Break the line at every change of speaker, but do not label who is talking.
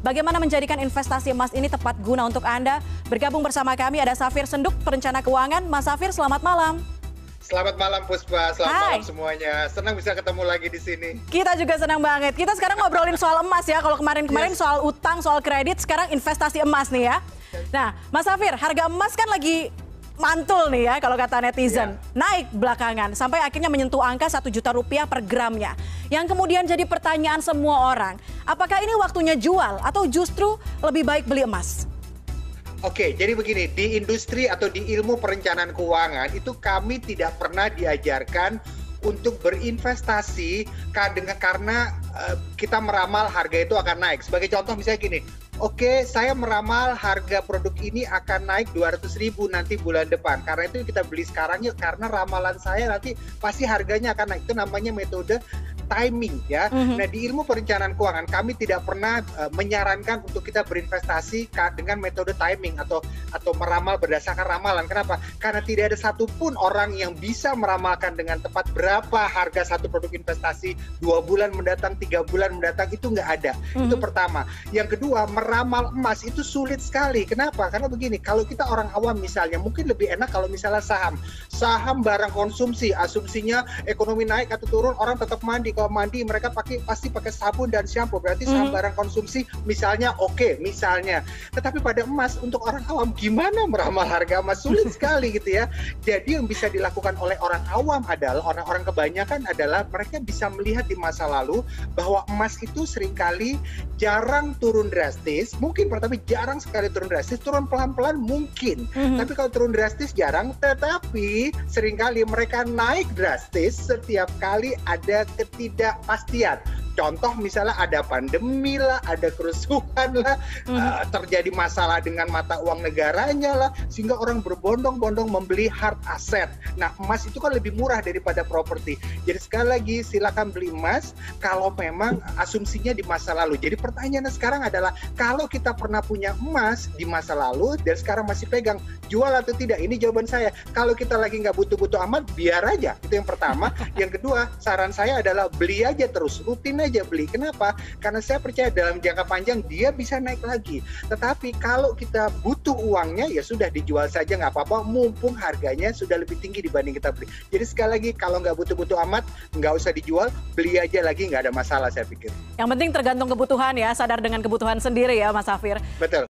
Bagaimana menjadikan investasi emas ini tepat guna untuk Anda? Bergabung bersama kami ada Safir Senduk, perencana keuangan. Mas Safir, selamat malam.
Selamat malam Puspa, selamat malam semuanya. Senang bisa ketemu lagi di sini.
Kita juga senang banget. Kita sekarang ngobrolin soal emas ya. Kalau kemarin-kemarin soal utang, soal kredit, sekarang investasi emas nih ya. Nah, Mas Safir, harga emas kan lagi mantul nih ya kalau kata netizen. Naik belakangan sampai akhirnya menyentuh angka 1 juta rupiah per gramnya. Yang kemudian jadi pertanyaan semua orang, apakah ini waktunya jual atau justru lebih baik beli emas?
Oke, jadi begini, di industri atau di ilmu perencanaan keuangan itu kami tidak pernah diajarkan untuk berinvestasi karena kita meramal harga itu akan naik. Sebagai contoh misalnya gini, oke, saya meramal harga produk ini akan naik 200.000 nanti bulan depan. Karena itu kita beli sekarang yuk, karena ramalan saya nanti pasti harganya akan naik. Itu namanya metode timing ya. Nah, di ilmu perencanaan keuangan kami tidak pernah menyarankan untuk kita berinvestasi dengan metode timing atau meramal berdasarkan ramalan. Kenapa? Karena tidak ada satupun orang yang bisa meramalkan dengan tepat berapa harga satu produk investasi 2 bulan mendatang, 3 bulan mendatang, itu nggak ada. Itu pertama. Yang kedua, meramal emas itu sulit sekali. Kenapa? Karena begini, kalau kita orang awam misalnya, mungkin lebih enak kalau misalnya saham barang konsumsi, asumsinya ekonomi naik atau turun, orang tetap mandi. Kalau mandi mereka pasti pakai sabun dan shampoo, berarti saham barang konsumsi misalnya oke, misalnya. Tetapi pada emas, untuk orang awam gimana meramal harga emas? Sulit sekali gitu ya. Jadi yang bisa dilakukan oleh orang awam adalah, orang-orang kebanyakan adalah mereka bisa melihat di masa lalu bahwa emas itu seringkali jarang turun drastis, mungkin tapi jarang sekali turun drastis, turun pelan-pelan mungkin. Tapi kalau turun drastis jarang, tetapi seringkali mereka naik drastis setiap kali ada ketidakpastian. Contoh misalnya ada pandemi lah, ada kerusuhan lah, terjadi masalah dengan mata uang negaranya lah, sehingga orang berbondong-bondong membeli hard asset. Nah, emas itu kan lebih murah daripada properti. Jadi sekali lagi silakan beli emas kalau memang asumsinya di masa lalu. Jadi pertanyaannya sekarang adalah, kalau kita pernah punya emas di masa lalu dan sekarang masih pegang, jual atau tidak? Ini jawaban saya. Kalau kita lagi nggak butuh-butuh amat, biar aja. Itu yang pertama. Yang kedua, saran saya adalah beli aja terus, rutin aja beli. Kenapa? Karena saya percaya dalam jangka panjang dia bisa naik lagi. Tetapi kalau kita butuh uangnya, ya sudah dijual saja nggak apa-apa, mumpung harganya sudah lebih tinggi dibanding kita beli. Jadi sekali lagi, kalau nggak butuh-butuh amat, nggak usah dijual, beli aja lagi, nggak ada masalah saya pikir.
Yang penting tergantung kebutuhan ya, sadar dengan kebutuhan sendiri ya Mas Safir.
Betul.